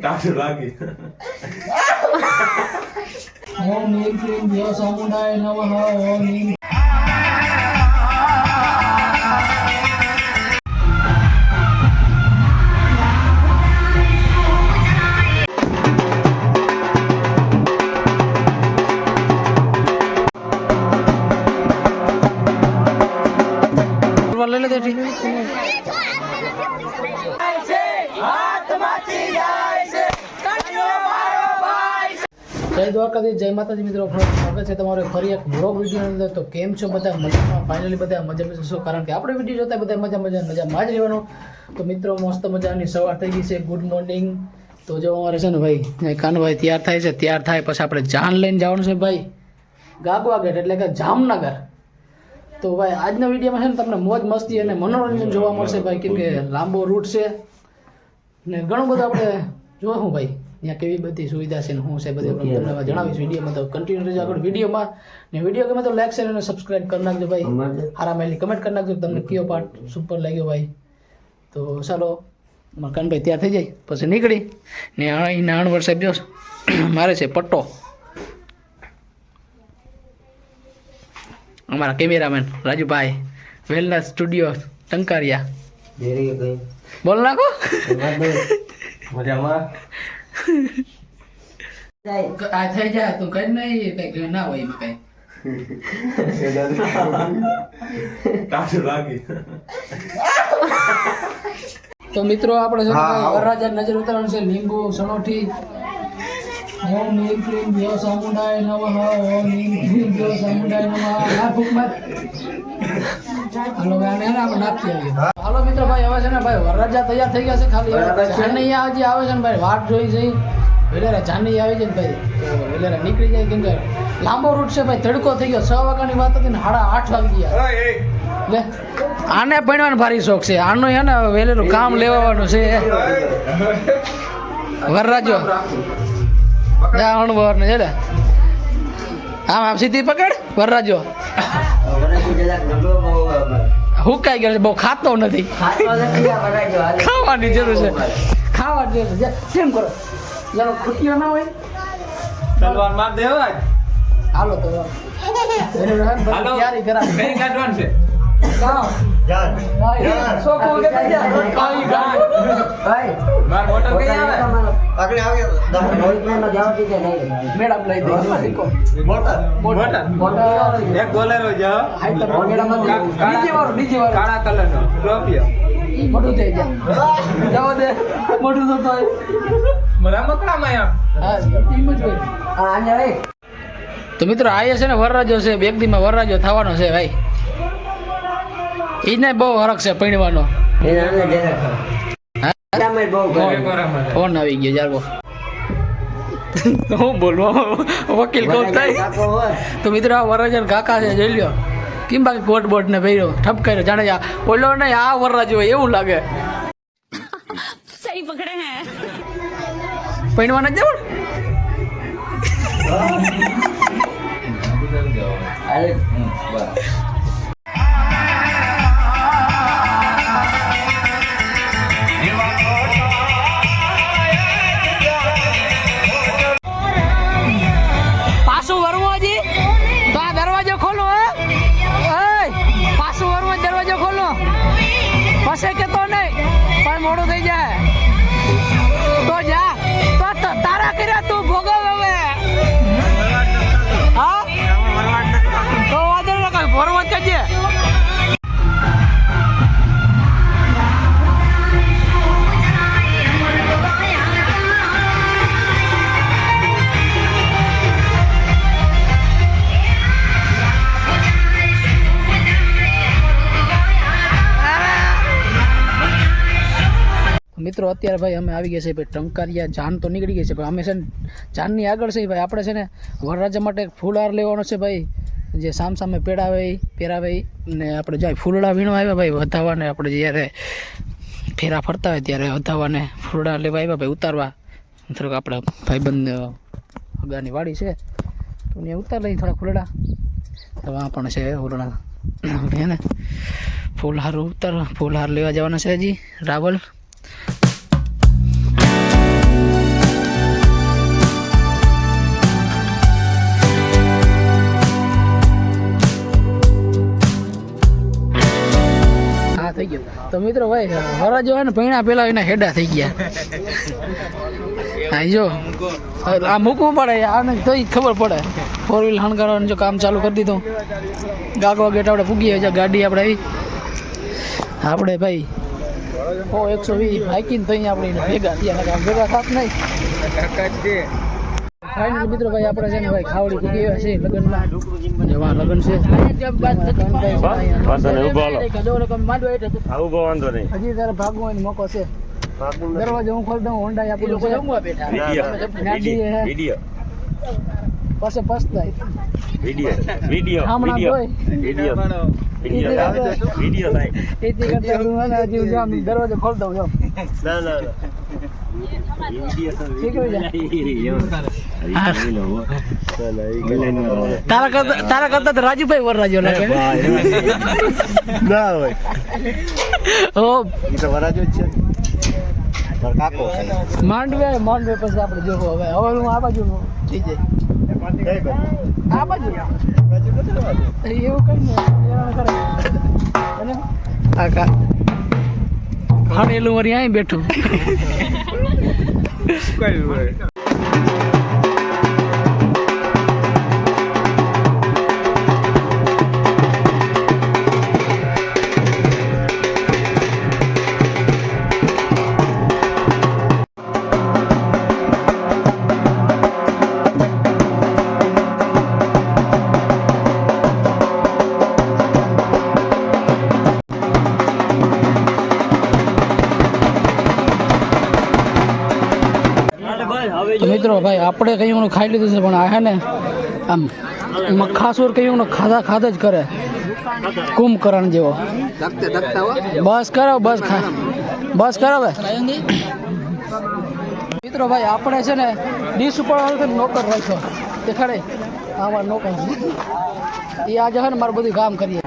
કાઢ લાગી ઓમ નીમ ક્લીમ દેવ સામુંડાય નમઃ ઓમ નીમ ले ले दे ठीक જય દ્વારકાધીશ, જય માતાજી મિત્રો. સ્વાગત છે તમારો ફરી એક બ્લોગ વિડીયોની અંદર. તો કેમ છો બધા? મજામાં? ફાઇનલી બધા મજામાં છો, કારણ કે આપણે વિડીયો જોતા બધા મજામાં જ રહેવાનું. તો મિત્રો મસ્ત મજાની સવાર થઈ ગઈ છે. Good morning. તો જો અમારે છે ને ભાઈ કાનભાઈ તૈયાર થાય છે. તૈયાર થાય પછી આપણે જાન લઈને જવાનું છે ભાઈ ગાગવા ગેટ, એટલે કે જામનગર. તો ભાઈ આજના વિડીયોમાં છે ને તમને મોજ મસ્તી અને મનોરંજન જોવા મળશે ભાઈ, કેમ કે લાંબો રૂટ છે ને ઘણું બધું આપણે જોવું ભાઈ ત્યાં કેવી બધી સુવિધા છે ને શું છે બધું તમને જણાવીશ વિડીયોમાં. તો કન્ટિન્યુ રહેજો આગળ વિડીયોમાં. ને વિડીયો ગમે તો લાઈક શેર અને સબસ્ક્રાઈબ કરી નાખજો ભાઈ. હારા માયલી કમેન્ટ કરી નાખજો તમને કયો પાર્ટ સુપર લાગ્યો ભાઈ. તો ચાલો કાનભાઈ તૈયાર થઈ જાય પછી નીકળી ને અહીં નાણવર સાહેબ જો મારે છે પટ્ટો, અમારા cameraman Rajubhai, wellness studio Tankaria. બોલ નાખો મજામાં આ થઈ જાય તું કઈ નહીં કઈ ના હોય એમાં કઈ કાઢ લાગી તો મિત્રો આપણે છે વરરાજા નજર ઉતારવાનું છે. લીંબુ સણોઠી ઓમ નીમ ક્લીમ દેવ સામુંડાય નમઃ ઓમ નીમ ક્લીમ દેવ સામુંડાય નમઃ. આ ભૂખમાં હાલો ગાને આપણે નાખી આવીએ. હાલો મિત્રો ભાઈ હવે છે ને ભાઈ વરરાજા તૈયાર થઈ ગયા છે. ખાલી જાનૈયા હજી આવે છે ને ભાઈ વાટ જોઈ જઈ વેલેરા જાનૈયા આવી જાય ને ભાઈ તો વેલેરા નીકળી જાય, કેમ કે લાંબો રૂટ છે ભાઈ. તડકો થઈ ગયો. 6 વાગ્યાની વાત હતી ને 8:30 વાગી ગયા. લે આને ભણવાનો ભારી શોખ છે. આનું હે ને વેલેરું કામ લેવાનું છે વરરાજો. જાણ બર ને જરા આમ સીધી પકડ વરરાજો. હુકાઈ ગયો છે, બહુ ખાતો નથી. ખાવાની જરૂર છે, ખાવાની જરૂર છે. કેમ કરો ચાલો ખુશીઓ ના હોય તલવાર માર દેવા હાલો તો તૈયારી કરા કઈ કાઢવાનું છે ગાવ જાન સોકો કે જા કાઈ ગાય ભાઈ માર મોટો કઈ આવે આગળ આવે મેડમ લઈ દે મોટા એક બોલેરો જાવ હાઈ તો નીચે વાળો કાળા કલરનો ટ્રોફિયો મોટું થઈ જાય જાવ દે મોટું તો થાય મરા મકડામાં આમ હા ટીમ જ હોય. તો મિત્રો આ છે ને વરરાજો છે. બે દીમાં વરરાજો થવાનો છે ભાઈ. એને બહુ હરખ છે પૈણવાનો. ફોન આવી ગયો જારવો હું બોલવો વકીલ કોણ થાય. તો મિત્રો આ વરરાજો કાકા છે જોઈ લ્યો. કેમ બાકી કોટ બોટ ને ભર્યો ઠપકાર્યો જાણે ઓલો ને આ વરરાજો હોય એવું લાગે. सही पकड़े हैं પૈણવાના જ જવું પાછું વરવું હજી તો આ દરવાજો ખોલો. પાછું વરવું દરવાજો ખોલો પછી કે તો નહીં પણ મોડું થઈ જાય તો જા તો તારા કર્યા તું ભોગવ હવે. હા તો વાંધો ન કઈ ફોરવર્ડ કરજે. મિત્રો અત્યારે ભાઈ અમે આવી ગયા છે ભાઈ ટંકારિયા. જાન તો નીકળી ગઈ છે પણ અમે છે ને જાનની આગળ છે ભાઈ. આપણે છે ને વરરાજા માટે ફૂલહાર લેવાનો છે ભાઈ. જે સામે પહેરાવે ને આપણે જાય ફૂલડા વીણવા આવ્યા ભાઈ વધાવાને. આપણે જ્યારે ફેરા ફરતા હોય ત્યારે વધાવાને ફૂલડા લેવા આવ્યા ભાઈ ઉતારવા. થોડુંક આપણે ભાઈબંધ અગાની વાડી છે તો ત્યાં ઉતાર લઈ થોડા ફૂલડા. તો આ પણ છે ફૂલડા હે ને ફૂલહાર લેવા જવાના છે હજી રાવલ. તો મિત્રો ભાઈ વરરાજો હોય ને પૈણા પેલા એના હેડા થઈ ગયા. હા જો આ મૂકવું પડે આને તો ખબર પડે. 4 વ્હીલ હણગારવાનું જો કામ ચાલુ કરી દીધું. ગાગવા ગેટ આપણે પૂગીએ છે ગાડી આપણે આવી આપણે ભાઈ 120 હાઈકીને થઈ આપણે ભેગા થયા કામ ભેગા થાત નહીં. ફાઇનલ મિત્રો ભાઈ આપણે છે ને ભાઈ ખાવડી પૂગી ગયા છે લગ્નમાં. જેવા લગ્ન છે હજી તારે ભાગવું હોય મોકો છે. દરવાજો હું ખોલી દઉં હોન્ડા આપેલું છે પાસે પસ્તાય દરવાજો ખોલી દઉં જો તારા કરતા તો રાજુભાઈ વરરાજો લાગે. માંડવે પછી આપણે જોવો હવે હું આ બાજુ થઈ જાય આ બાજુ એવું કઈ ખાડેલું વરી અહીં બેઠું. તો મિત્રો ભાઈ આપણે કયું ખાઈ લીધું છે પણ આ હે ને આમ મખાસુર કયું ખાધા જ કરે કુંભકરણ જેવો. બસ કરો બસ કરો મિત્રો ભાઈ આપણે છે ને ડીશ ઉપર નોકર રાખ્યો દેખાડે અમારા નોકર એ આજે છે ને મારું બધું કામ કરીએ.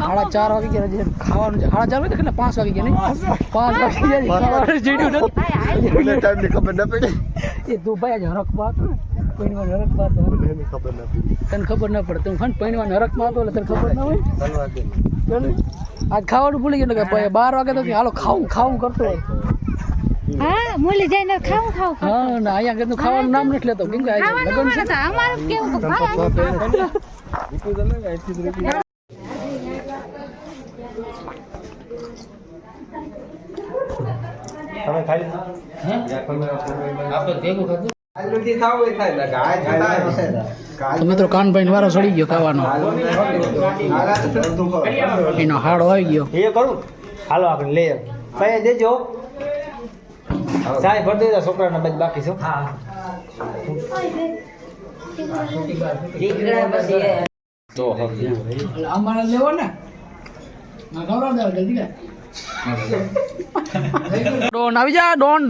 સાડા 4 વાગી ગયા ખાવાનું છે. 4:30 વાગે કેટલા 5 વાગી ગયા નહીં 5 વાગી ગયા ખબર ના પડી. એ તું ભાઈ આજ હરખમાં હતો ને હરખમાં હતો તને ખબર ના પડે. તું ખંડ પૈણમાં હરખમાં હતો એટલે તને ખબર ના હોય. આજ ખાવાનું ભૂલી ગયું કે 12 વાગે તો હાલો ખાવું કરતો હોય. હા મૂલી જઈને ખાવું હા ના અહીંયા આગળ ખાવાનું નામ નથી લેતો કેમ કે લગન છે. અમારું કેવું તમે ખાઈ તો મિત્રો કાનભાઈ વારો ચડી ગયો ખાવાનો. એનો હાડો આવી ગયો. એ કરું હાલો આપણે લઈ ભાઈ દેજો સાહેબ ભર દેજો છોકરાના બચ બાકી છે. તો અમારે લેવો ને ના ખવડાવ દે જલ્દી કર. ડોન આવી જા ડોન.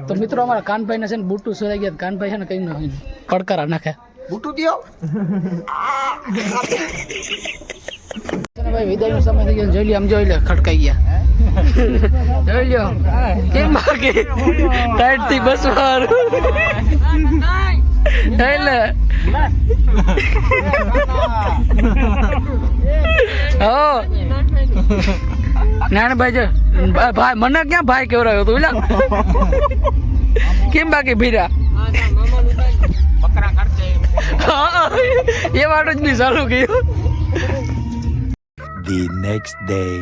તો મિત્રો અમારા કાનભાઈ ને છે ને બુટુ સોરાઈ ગયા. કાનભાઈ છે ને કઈ ના પડકારા નાખે બુટુ દિયો ભાઈ વિદાય નો સમય થઈ ગયો. જોઈ લે આમ જોઈ લે ખટકાઈ ગયા. જોઈ લો કેમ ભાગે ટાઈટ થી બસ વાર એટલે હો નાના ભાઈ જો ભાઈ મને ક્યાં ભાઈ કેવરાયો તું એલા કેમ બાકી ભીરા હા, એ વાળું જ બી ચાલુ ગયું. The next day.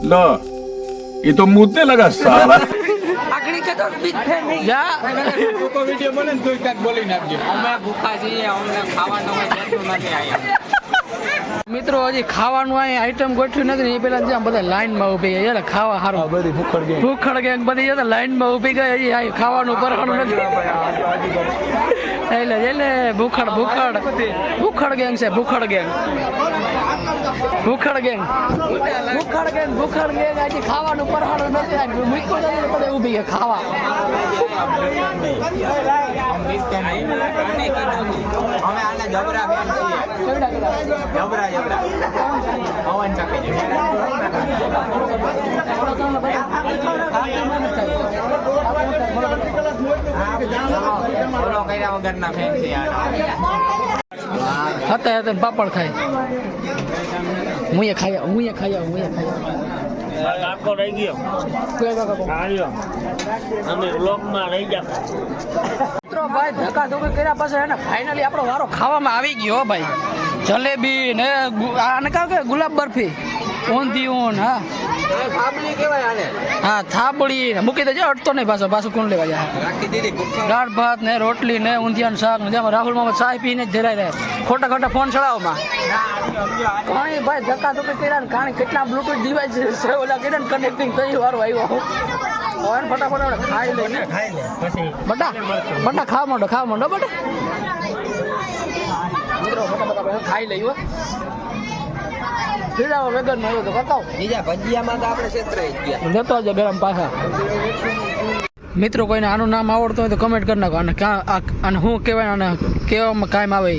लो ये तो मुद्दे लगा साला મિત્રો હજી ખાવાનું અહીં આઈટમ ગોઠવ્યું નથી ને એ પેલા જ્યાં બધા લાઈનમાં ઉભી ગયા એટલે ખાવા સારું બધી ભૂખડ ગેંગ બધી લાઈનમાં ઉભી ગઈ હજી આ ખાવાનું પરખડું નથી એટલે ભૂખડ ગેંગ છે ભૂખડ ગેંગ હજી ખાવાનું પરખડું નથી મૂક્યું નથી બધે ઉભી ગયા ખાવા હતા પાપડ ખાય હું એ ખાયા કાકો રહી ગયો અમે વ્લોગમાં રહી ગયા. મિત્રો ભાઈ ધક્કા ધોકી કર્યા પછી હે ને ફાઇનલી આપણો વારો ખાવામાં આવી ગયો ભાઈ. જલેબી ને આને કહો કે ગુલાબ બરફી ઊંધિયું હા હા થાબડી મૂકી દેજો અટતો નહીં પાછું કોણ લેવા જાય દાળ ભાત ને રોટલી ને ઊંધિયાનું શાક ને જેમાં રાહુલ મામા ચાય પીને જ જરાય રહે ખોટા ફોન ચડાવવામાં કાણી ભાઈ ધક્કા ધોકી કર્યા ને કાણી કેટલા બ્લુટૂથ ડિવાઇસ છે ઓલા કર્યા ને કનેક્ટિંગ થઈ વારો આવ્યો હવે ફટાફટ ખાઈ લઈને બટા ખાવા માંડો બટા મિત્રો ફટાફટ ખાઈ લઈ પીડાવો વેગન મળ્યો તો બતાવો બીજા ભજીયામાં તો આપણે ક્ષેત્રે ગયા લેતો આવજો ગરમ પાછા. મિત્રો કોઈને આનું નામ આવડતું હોય તો કમેન્ટ કરી નાખો અને ક્યાં અને શું કહેવાય અને કહેવામાં કાયમ આવે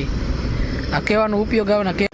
આ કહેવાનો ઉપયોગ આવે ને